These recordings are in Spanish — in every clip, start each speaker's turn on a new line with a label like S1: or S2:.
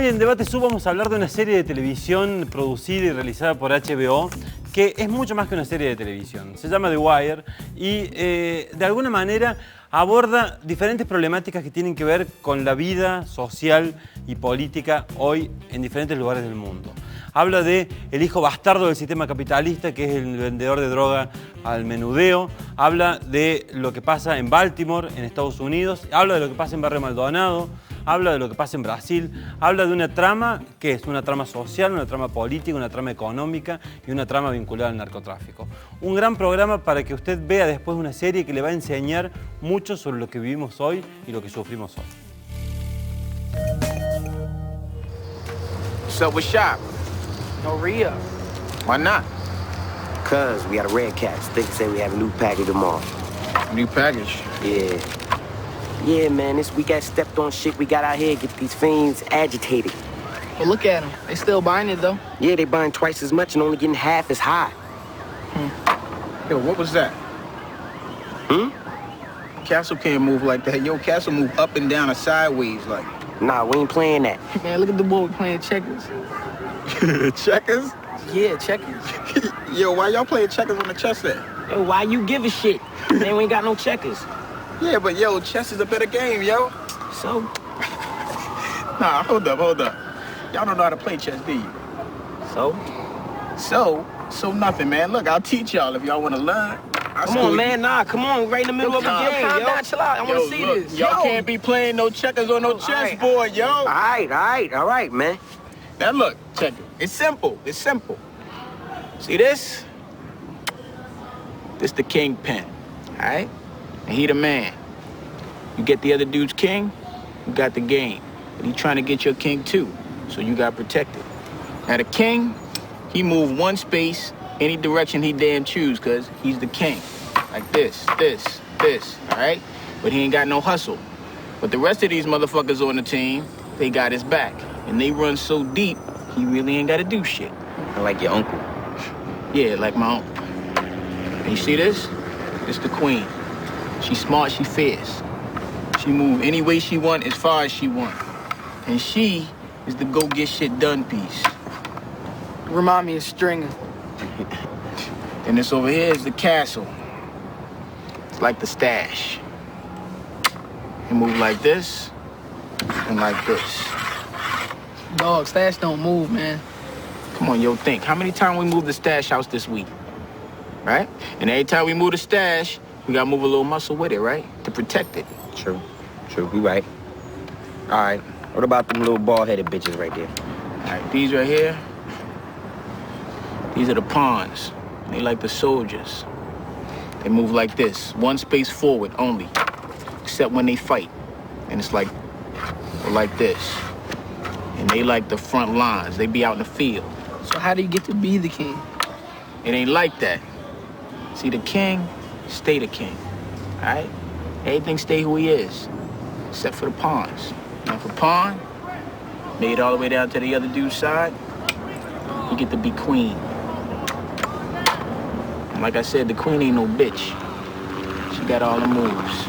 S1: Hoy en Debate Sub vamos a hablar de una serie de televisión producida y realizada por HBO que es mucho más que una serie de televisión. Se llama The Wire y de alguna manera aborda diferentes problemáticas que tienen que ver con la vida social y política hoy en diferentes lugares del mundo. Habla de el hijo bastardo del sistema capitalista, que es el vendedor de droga al menudeo. Habla de lo que pasa en Baltimore, en Estados Unidos. Habla de lo que pasa en Barrio Maldonado. Habla de lo que pasa en Brasil. Habla de una trama que es una trama social, una trama política, una trama económica y una trama vinculada al narcotráfico. Un gran programa para que usted vea después una serie que le va a enseñar mucho sobre lo que vivimos hoy y lo que sufrimos hoy.
S2: What's up with Shop?
S3: No re-up.
S2: Why not?
S4: Cuz we got a red cat. They say we have a new package tomorrow.
S2: New package.
S4: Yeah. Yeah, man, this week I stepped on shit we got out here. Get these fiends agitated.
S3: Well, look at them. They still buying it, though.
S4: Yeah, they buying twice as much and only getting half as high.
S2: Yo, what was that? Castle can't move like that. Yo, Castle move up and down or sideways like.
S4: Nah, we ain't playing that.
S3: Man, look at the boy playing checkers.
S2: Checkers?
S3: Yeah, checkers.
S2: Yo, why y'all playing checkers on the chess set?
S4: Yo, why you give a shit? Man, we ain't got no checkers.
S2: Yeah, but yo, chess is a better game, yo.
S4: So?
S2: Nah, hold up. Y'all don't know how to play chess, do you?
S4: So?
S2: So nothing, man. Look, I'll teach y'all if y'all want to learn.
S4: Come on, man. Nah, come on. Right in the middle of the game,
S3: Calm
S4: yo.
S3: down, chill out. I want to see
S2: look,
S3: this.
S2: Y'all can't be playing no checkers on no chessboard, yo.
S4: All right, man.
S2: Now look, check it. It's simple. See this? This the kingpin, all right? And he the man. You get the other dude's king, you got the game. But he trying to get your king too, so you got protected. Now the king, he move one space any direction he damn choose, cause he's the king. Like this, all right? But he ain't got no hustle. But the rest of these motherfuckers on the team, they got his back. And they run so deep, he really ain't gotta do shit.
S4: I like your uncle.
S2: Yeah, like my uncle. And you see this? This the queen. She smart, she fierce. She move any way she want, as far as she want. And she is the go get shit done piece.
S3: Remind me of Stringer.
S2: And this over here is the castle. It's like the stash. You move like this and like this.
S3: Dog, stash don't move, man.
S2: Come on, yo, think. How many times we moved the stash house this week? Right? And every time we move the stash, we gotta move a little muscle with it, right? To protect it.
S4: True, you right. All right, what about them little bald-headed bitches right there?
S2: All right, these right here, these are the pawns. They like the soldiers. They move like this, one space forward only, except when they fight. And it's like this. And they like the front lines. They be out in the field.
S3: So how do you get to be the king?
S2: It ain't like that. See, the king, stay the king, all right? Everything stay who he is, except for the pawns. And if a pawn made it all the way down to the other dude's side, you get to be queen. And like I said, the queen ain't no bitch. She got all the moves.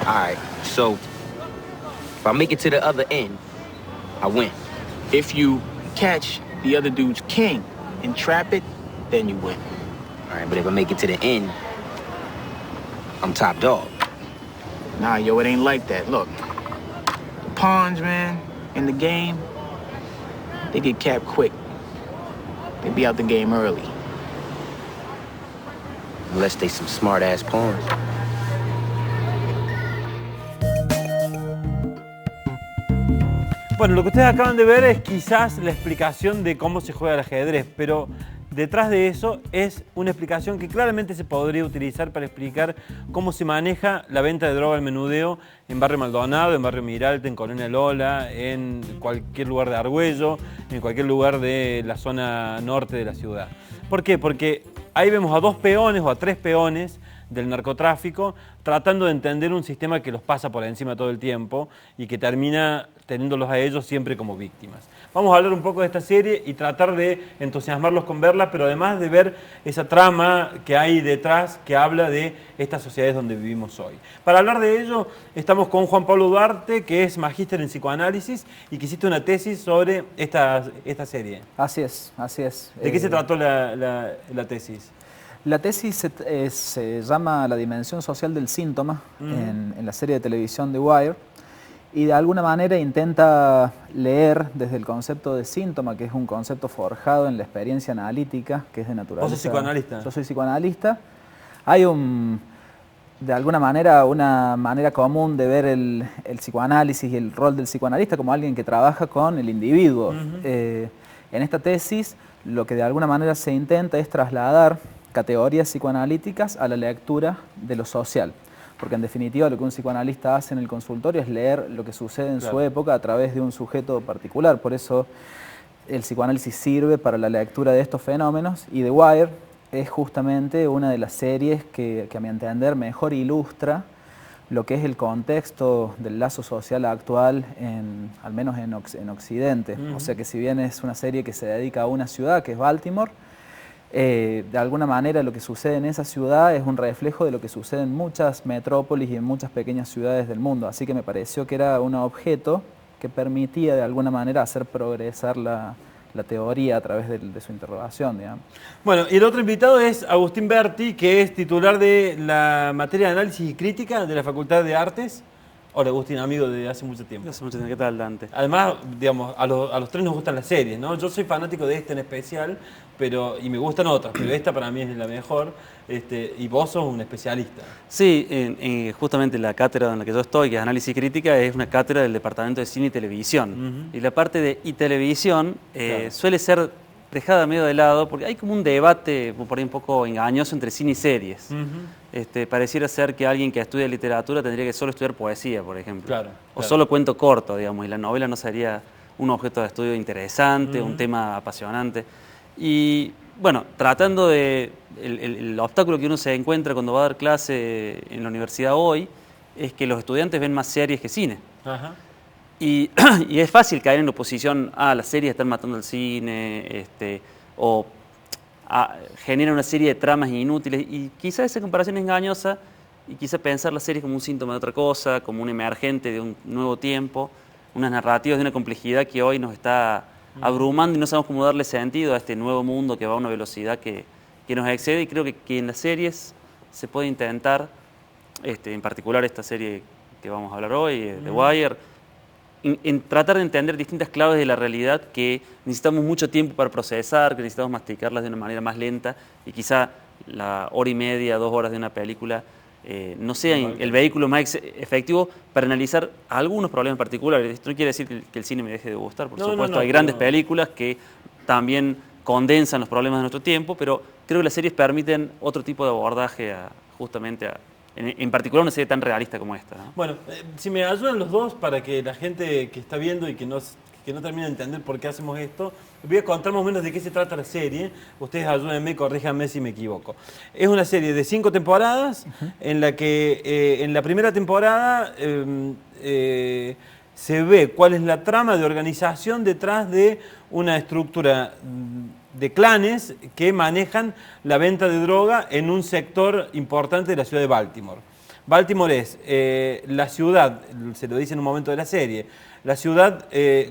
S4: All right, so if I make it to the other end, I win.
S2: If you catch the other dude's king and trap it, then you win.
S4: All right, but if I make it to the end, I'm top dog.
S2: Nah, yo, it ain't like that. Look, the pawns, man, in the game, they get capped quick. They be out the game early.
S4: Unless they some smart-ass pawns.
S1: Bueno, lo que ustedes acaban de ver es quizás la explicación de cómo se juega el ajedrez, pero detrás de eso es una explicación que claramente se podría utilizar para explicar cómo se maneja la venta de droga al menudeo en Barrio Maldonado, en Barrio Miralte, en Colonia Lola, en cualquier lugar de Argüello, en cualquier lugar de la zona norte de la ciudad. ¿Por qué? Porque ahí vemos a dos peones o a tres peones del narcotráfico, tratando de entender un sistema que los pasa por encima todo el tiempo y que termina teniéndolos a ellos siempre como víctimas. Vamos a hablar un poco de esta serie y tratar de entusiasmarlos con verla, pero además de ver esa trama que hay detrás que habla de estas sociedades donde vivimos hoy. Para hablar de ello, estamos con Juan Pablo Duarte, que es magíster en psicoanálisis y que hiciste una tesis sobre esta serie.
S5: Así es, así es.
S1: ¿De qué se trató la tesis?
S5: La tesis se llama La dimensión social del síntoma en la serie de televisión The Wire, y de alguna manera intenta leer desde el concepto de síntoma, que es un concepto forjado en la experiencia analítica, que es de naturaleza.
S1: ¿Vos sos psicoanalista?
S5: Yo soy psicoanalista. Hay de alguna manera una manera común de ver el psicoanálisis y el rol del psicoanalista como alguien que trabaja con el individuo. En esta tesis lo que de alguna manera se intenta es trasladar categorías psicoanalíticas a la lectura de lo social. Porque en definitiva lo que un psicoanalista hace en el consultorio es leer lo que sucede en su época a través de un sujeto particular. Por eso el psicoanálisis sirve para la lectura de estos fenómenos, y The Wire es justamente una de las series que a mi entender mejor ilustra lo que es el contexto del lazo social actual, al menos en Occidente. O sea que si bien es una serie que se dedica a una ciudad, que es Baltimore, de alguna manera lo que sucede en esa ciudad es un reflejo de lo que sucede en muchas metrópolis y en muchas pequeñas ciudades del mundo. Así que me pareció que era un objeto que permitía de alguna manera hacer progresar la teoría a través de su interrogación, digamos.
S1: Bueno, y el otro invitado es Agustín Berti, que es titular de la materia de análisis y crítica de la Facultad de Artes. Hola Agustín, amigo de hace mucho tiempo.
S6: Hace mucho tiempo. ¿Qué tal, Dante?
S1: Además, digamos, a los tres nos gustan las series, ¿no? Yo soy fanático de esta en especial, y me gustan otras, pero esta para mí es la mejor, y vos sos un especialista.
S6: Sí, justamente la cátedra en la que yo estoy, que es Análisis y Crítica, es una cátedra del Departamento de Cine y Televisión. Y la parte de televisión suele ser dejada medio de lado, porque hay como un debate por ahí un poco engañoso entre cine y series. Pareciera ser que alguien que estudia literatura tendría que solo estudiar poesía, por ejemplo. O solo cuento corto, digamos, y la novela no sería un objeto de estudio interesante, un tema apasionante. Y bueno, tratando de... El obstáculo que uno se encuentra cuando va a dar clase en la universidad hoy es que los estudiantes ven más series que cine. Y es fácil caer en oposición a las series están matando el cine, o genera una serie de tramas inútiles, y quizá esa comparación es engañosa, y quizá pensar las series como un síntoma de otra cosa, como un emergente de un nuevo tiempo, unas narrativas de una complejidad que hoy nos está abrumando y no sabemos cómo darle sentido a este nuevo mundo que va a una velocidad que nos excede, y creo que en las series se puede intentar, en particular esta serie que vamos a hablar hoy, The Wire, en tratar de entender distintas claves de la realidad que necesitamos mucho tiempo para procesar, que necesitamos masticarlas de una manera más lenta, y quizá la hora y media, 2 horas de una película no sea el vehículo más efectivo para analizar algunos problemas particulares. Esto no quiere decir que el cine me deje de gustar, por supuesto, hay grandes películas que también condensan los problemas de nuestro tiempo, pero creo que las series permiten otro tipo de abordaje justamente en particular una serie tan realista como esta, ¿no?
S1: Bueno, si me ayudan los dos para que la gente que está viendo y que no termina de entender por qué hacemos esto, voy a contar más o menos de qué se trata la serie. Ustedes ayúdenme, corríjanme si me equivoco. Es una serie de 5 temporadas, en la que en la primera temporada se ve cuál es la trama de organización detrás de una estructura de clanes que manejan la venta de droga en un sector importante de la ciudad de Baltimore. Baltimore es la ciudad, se lo dice en un momento de la serie, la ciudad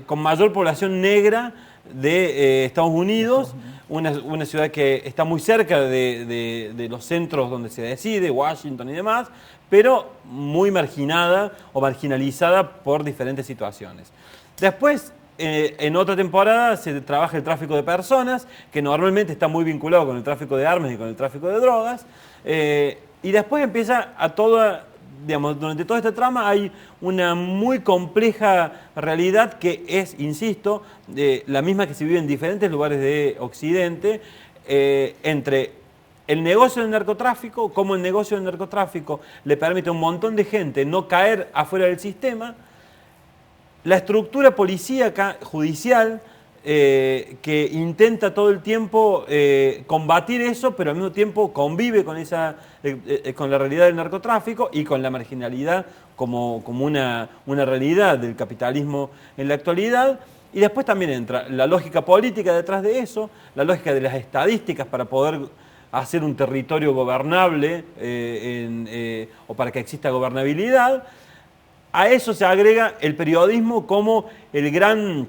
S1: con mayor población negra de Estados Unidos, una ciudad que está muy cerca de los centros donde se decide, Washington y demás, pero muy marginada o marginalizada por diferentes situaciones. Después, en otra temporada se trabaja el tráfico de personas, que normalmente está muy vinculado con el tráfico de armas y con el tráfico de drogas, y después empieza durante toda esta trama hay una muy compleja realidad que es, insisto, la misma que se vive en diferentes lugares de Occidente, entre el negocio del narcotráfico, cómo el negocio del narcotráfico le permite a un montón de gente no caer afuera del sistema, la estructura policíaca, judicial, que intenta todo el tiempo combatir eso, pero al mismo tiempo convive con, con la realidad del narcotráfico y con la marginalidad como una realidad del capitalismo en la actualidad. Y después también entra la lógica política detrás de eso, la lógica de las estadísticas para poder hacer un territorio gobernable o para que exista gobernabilidad. A eso se agrega el periodismo como el gran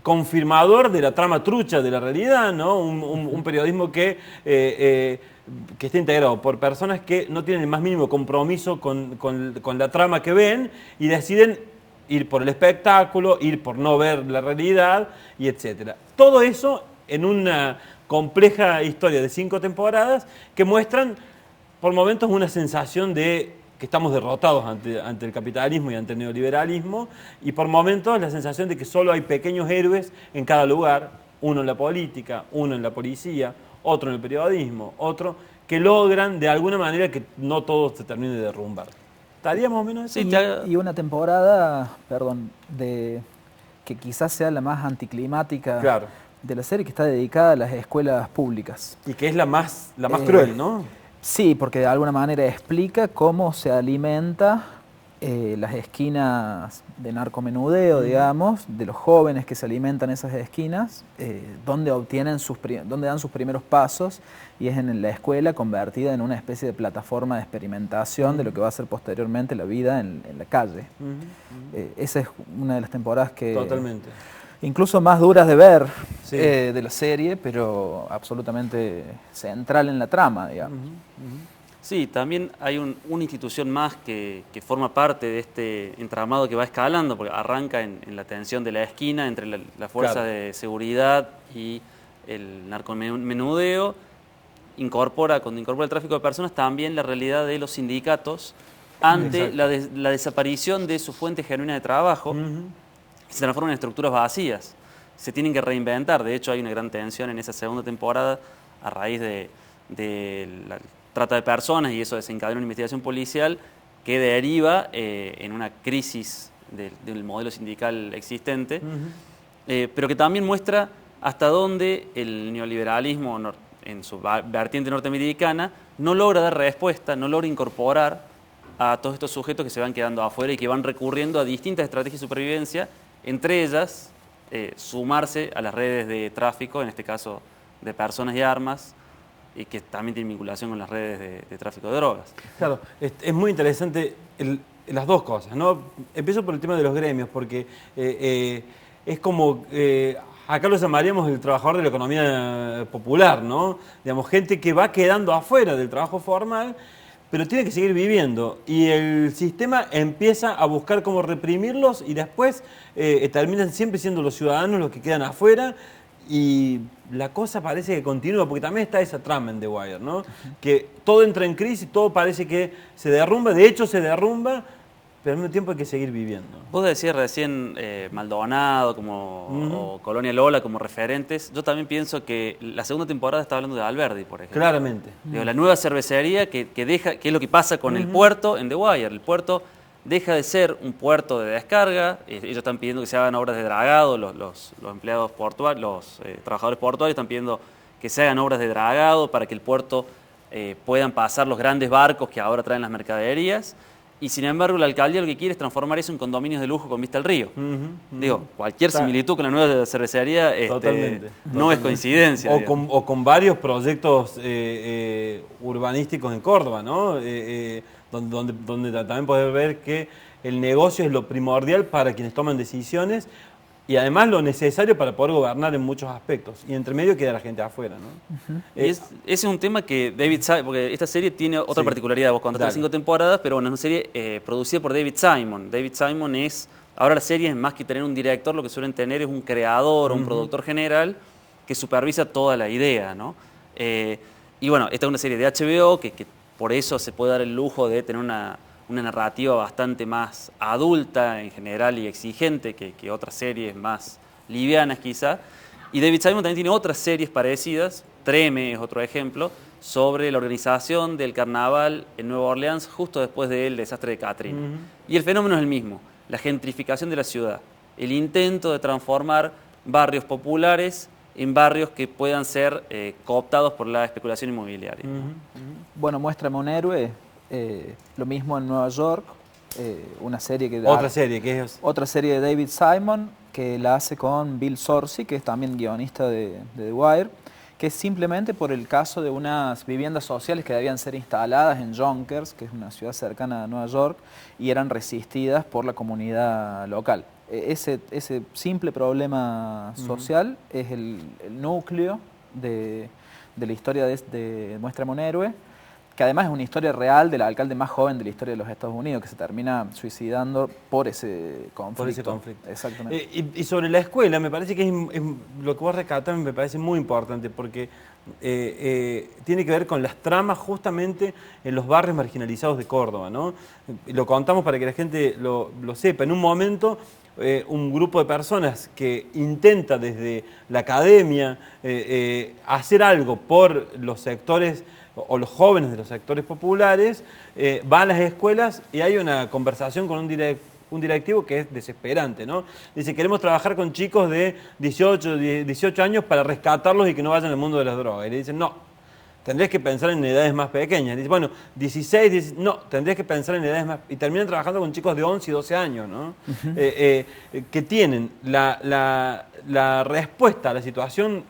S1: confirmador de la trama trucha de la realidad, ¿no? Un periodismo que esté integrado por personas que no tienen el más mínimo compromiso con la trama que ven y deciden ir por el espectáculo, ir por no ver la realidad, y etc. Todo eso en una compleja historia de 5 temporadas que muestran por momentos una sensación de que estamos derrotados ante el capitalismo y ante el neoliberalismo, y por momentos la sensación de que solo hay pequeños héroes en cada lugar, uno en la política, uno en la policía, otro en el periodismo, otro, que logran de alguna manera que no todo se termine de derrumbar. ¿Estaría más o menos eso?
S6: Sí,
S5: Y una temporada, perdón, que quizás sea la más anticlimática
S1: Claro.
S5: de la serie, que está dedicada a las escuelas públicas.
S1: Y que es la más cruel, ¿no?
S5: Sí, porque de alguna manera explica cómo se alimenta las esquinas de narcomenudeo, digamos, de los jóvenes que se alimentan esas esquinas, donde donde dan sus primeros pasos, y es en la escuela convertida en una especie de plataforma de experimentación de lo que va a ser posteriormente la vida en la calle. Esa es una de las temporadas que...
S1: Totalmente.
S5: Incluso más duras de ver
S1: Sí.
S5: de la serie, pero absolutamente central en la trama, digamos.
S6: Sí, también hay una institución más que forma parte de este entramado que va escalando, porque arranca en la tensión de la esquina entre la fuerza
S1: Claro.
S6: de seguridad y el narcomenudeo. Cuando incorpora el tráfico de personas, también la realidad de los sindicatos ante la desaparición de su fuente genuina de trabajo, que se transforman en estructuras vacías. Se tienen que reinventar. De hecho, hay una gran tensión en esa segunda temporada a raíz de la trata de personas, y eso desencadena una investigación policial que deriva en una crisis del modelo sindical existente, pero que también muestra hasta dónde el neoliberalismo en su vertiente norteamericana no logra dar respuesta, no logra incorporar a todos estos sujetos que se van quedando afuera y que van recurriendo a distintas estrategias de supervivencia, entre ellas sumarse a las redes de tráfico, en este caso de personas y armas, y que también tienen vinculación con las redes de tráfico de drogas.
S1: Claro, es muy interesante las dos cosas, ¿no? Empiezo por el tema de los gremios, porque es como, acá lo llamaríamos el trabajador de la economía popular, ¿no? Digamos, gente que va quedando afuera del trabajo formal, pero tiene que seguir viviendo. Y el sistema empieza a buscar cómo reprimirlos y después terminan siempre siendo los ciudadanos los que quedan afuera. Y la cosa parece que continúa, porque también está esa trama en The Wire, ¿no? Que todo entra en crisis, todo parece que se derrumba, de hecho se derrumba, pero al mismo tiempo hay que seguir viviendo.
S6: Vos decías recién Maldonado o Colonia Lola como referentes. Yo también pienso que la segunda temporada está hablando de Alberdi, por ejemplo.
S1: Claramente.
S6: Digo, la nueva cervecería que es lo que pasa con el puerto en The Wire. El puerto deja de ser un puerto de descarga. Ellos están pidiendo que se hagan obras de dragado, los empleados portuarios, los trabajadores portuarios están pidiendo que se hagan obras de dragado para que el puerto puedan pasar los grandes barcos que ahora traen las mercaderías. Y sin embargo, la alcaldía lo que quiere es transformar eso en condominios de lujo con vista al río. Digo, cualquier similitud con la nueva cervecería no es coincidencia.
S1: O con varios proyectos urbanísticos en Córdoba, ¿no? Donde también podés ver que el negocio es lo primordial para quienes toman decisiones y además lo necesario para poder gobernar en muchos aspectos. Y entre medio queda la gente afuera, ¿no?
S6: Ese es un tema que David Simon, porque esta serie tiene otra particularidad, vos contaste 5 temporadas, pero bueno, es una serie producida por David Simon. David Simon ahora la serie, más que tener un director, lo que suelen tener es un creador o un productor general que supervisa toda la idea, ¿no? Y bueno, esta es una serie de HBO que por eso se puede dar el lujo de tener una narrativa bastante más adulta en general y exigente que otras series más livianas quizá. Y David Simon también tiene otras series parecidas, Treme es otro ejemplo, sobre la organización del carnaval en Nueva Orleans justo después del desastre de Katrina. Y el fenómeno es el mismo, la gentrificación de la ciudad, el intento de transformar barrios populares en barrios que puedan ser cooptados por la especulación inmobiliaria.
S5: Bueno, Muéstrame un héroe, lo mismo en Nueva York, una serie que...
S1: Otra serie que es...
S5: Otra serie de David Simon, que la hace con Bill Sorcy, que es también guionista de The Wire, que es simplemente por el caso de unas viviendas sociales que debían ser instaladas en Yonkers, que es una ciudad cercana a Nueva York, y eran resistidas por la comunidad local. Ese simple problema social es el núcleo de la historia de Muéstrame un héroe, que además es una historia real del alcalde más joven de la historia de los Estados Unidos, que se termina suicidando por ese conflicto.
S1: Por ese conflicto.
S5: Exactamente.
S1: Y sobre la escuela, me parece que lo que vos rescatás me parece muy importante, porque tiene que ver con las tramas justamente en los barrios marginalizados de Córdoba, ¿no? Lo contamos para que la gente lo sepa. En un momento, un grupo de personas que intenta desde la academia hacer algo por los sectores o los jóvenes de los sectores populares, va a las escuelas y hay una conversación con un directivo que es desesperante, ¿no? Dice, queremos trabajar con chicos de 18 años para rescatarlos y que no vayan al mundo de las drogas. Y le dicen, no, tendrías que pensar en edades más pequeñas. Dice, bueno, 16, no, tendrías que pensar en edades más... Y terminan trabajando con chicos de 11 y 12 años, ¿no? Que tienen la respuesta a la situación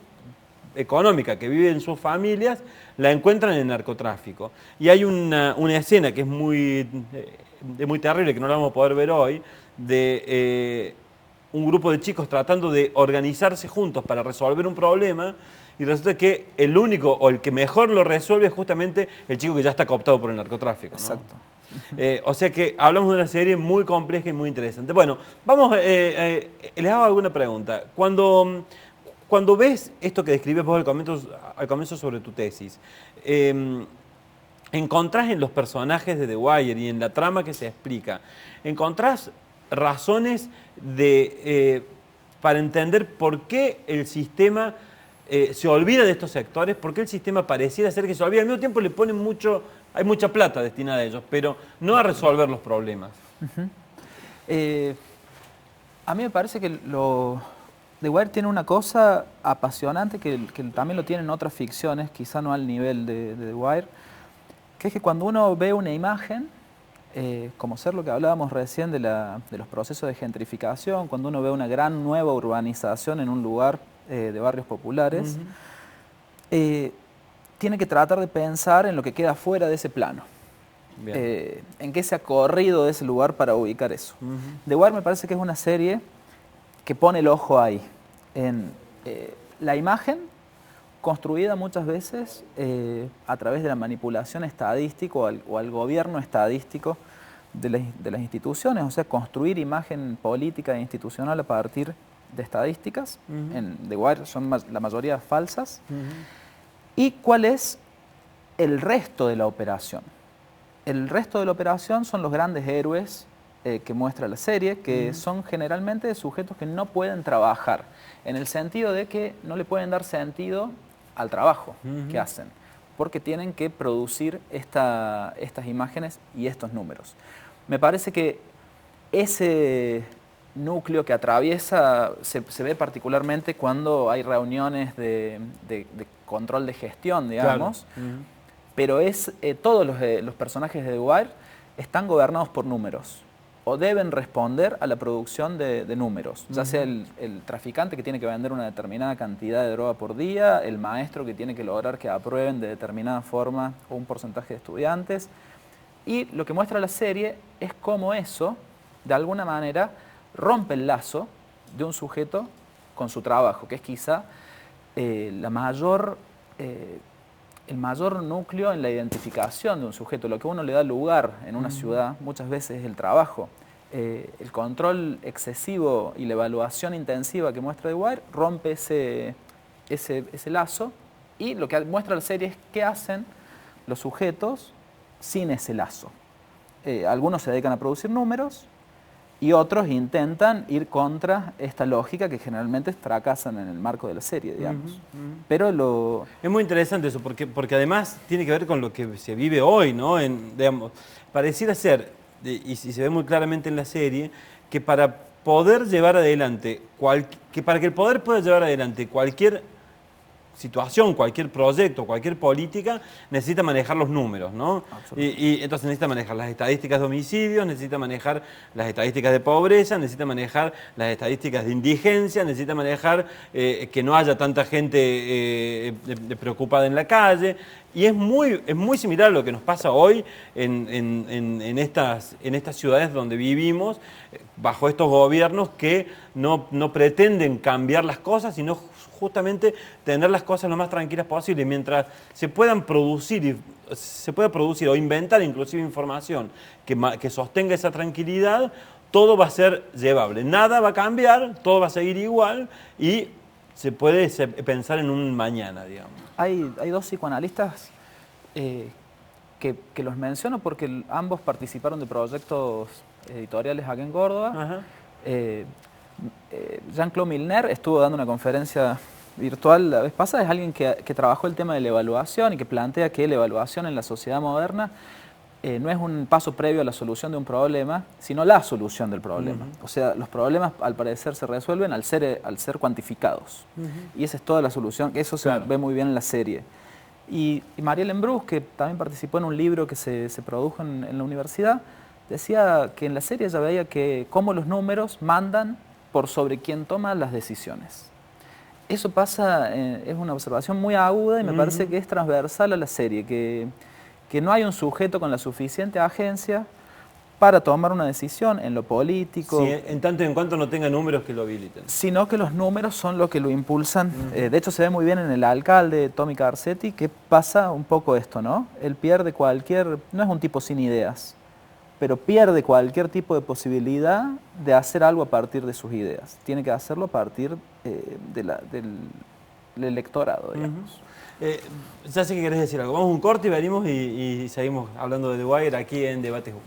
S1: económica que viven sus familias, la encuentran en el narcotráfico. Y hay una escena que es muy terrible, que no la vamos a poder ver hoy, de un grupo de chicos tratando de organizarse juntos para resolver un problema, y resulta que el único o el que mejor lo resuelve es justamente el chico que ya está cooptado por el narcotráfico, ¿no?
S5: Exacto.
S1: O sea que hablamos de una serie muy compleja y muy interesante. Bueno, vamos, les hago alguna pregunta. Cuando ves esto que describes vos al comienzo sobre tu tesis, ¿encontrás en los personajes de The Wire y en la trama que se explica, encontrás razones para entender por qué el sistema se olvida de estos sectores, por qué el sistema pareciera ser que se olvida? Al mismo tiempo le ponen hay mucha plata destinada a ellos, pero no a resolver los problemas.
S5: A mí me parece que The Wire tiene una cosa apasionante que también lo tienen otras ficciones, quizá no al nivel de The Wire, que es que cuando uno ve una imagen, como ser lo que hablábamos recién de los procesos de gentrificación, cuando uno ve una gran nueva urbanización en un lugar de barrios populares, tiene que tratar de pensar en lo que queda fuera de ese plano. En qué se ha corrido de ese lugar para ubicar eso. The Wire me parece que es una serie que pone el ojo ahí, en la imagen construida muchas veces a través de la manipulación estadística o al gobierno estadístico de las instituciones, o sea, construir imagen política e institucional a partir de estadísticas. En The Wire son la mayoría falsas. ¿Y cuál es el resto de la operación? El resto de la operación son los grandes héroes que muestra la serie, que son generalmente sujetos que no pueden trabajar, en el sentido de que no le pueden dar sentido al trabajo que hacen, porque tienen que producir estas imágenes y estos números. Me parece que ese núcleo que atraviesa se ve particularmente cuando hay reuniones de control de gestión, digamos, claro. Pero todos los personajes de The Wire están gobernados por números, o deben responder a la producción de números, ya sea el traficante que tiene que vender una determinada cantidad de droga por día, el maestro que tiene que lograr que aprueben de determinada forma un porcentaje de estudiantes. Y lo que muestra la serie es cómo eso, de alguna manera, rompe el lazo de un sujeto con su trabajo, que es quizá el mayor núcleo en la identificación de un sujeto. Lo que a uno le da lugar en una ciudad muchas veces es el trabajo. El control excesivo y la evaluación intensiva que muestra The Wire rompe ese lazo, y lo que muestra la serie es qué hacen los sujetos sin ese lazo. Algunos se dedican a producir números y otros intentan ir contra esta lógica que generalmente fracasan en el marco de la serie, digamos. Pero
S1: es muy interesante eso, porque además tiene que ver con lo que se vive hoy, ¿no? Digamos, pareciera ser, y se ve muy claramente en la serie, que para poder llevar adelante, para que el poder pueda llevar adelante cualquier situación, cualquier proyecto, cualquier política, necesita manejar los números, ¿no? Y entonces necesita manejar las estadísticas de homicidios, necesita manejar las estadísticas de pobreza, necesita manejar las estadísticas de indigencia, necesita manejar que no haya tanta gente preocupada en la calle. Y es muy similar a lo que nos pasa hoy en estas ciudades donde vivimos, bajo estos gobiernos que no pretenden cambiar las cosas, sino justamente tener las cosas lo más tranquilas posible. Mientras se pueda producir o inventar inclusive información que sostenga esa tranquilidad, todo va a ser llevable. Nada va a cambiar, todo va a seguir igual y se puede pensar en un mañana, digamos.
S5: Hay dos psicoanalistas que los menciono porque ambos participaron de proyectos editoriales acá en Córdoba.
S1: Ajá.
S5: Jean-Claude Milner estuvo dando una conferencia virtual la vez pasada. Es alguien que trabajó el tema de la evaluación y que plantea que la evaluación en la sociedad moderna no es un paso previo a la solución de un problema, sino la solución del problema. O sea, los problemas al parecer se resuelven al ser cuantificados. Y esa es toda la solución, que eso se ve muy bien en la serie. Y Marielle Embrus, que también participó en un libro que se produjo en la universidad, decía que en la serie ella veía que cómo los números mandan por sobre quién toma las decisiones. Eso pasa, es una observación muy aguda y me parece que es transversal a la serie, que no hay un sujeto con la suficiente agencia para tomar una decisión en lo político.
S1: Sí, en tanto y en cuanto no tenga números que lo habiliten.
S5: Sino que los números son lo que lo impulsan. De hecho, se ve muy bien en el alcalde, Tommy Garcetti, que pasa un poco esto, ¿no? Él pierde no es un tipo sin ideas, pero pierde cualquier tipo de posibilidad de hacer algo a partir de sus ideas. Tiene que hacerlo a partir del electorado, digamos.
S1: Ya sé que querés decir algo. Vamos a un corte y venimos y seguimos hablando de The Wire aquí en Debate Who.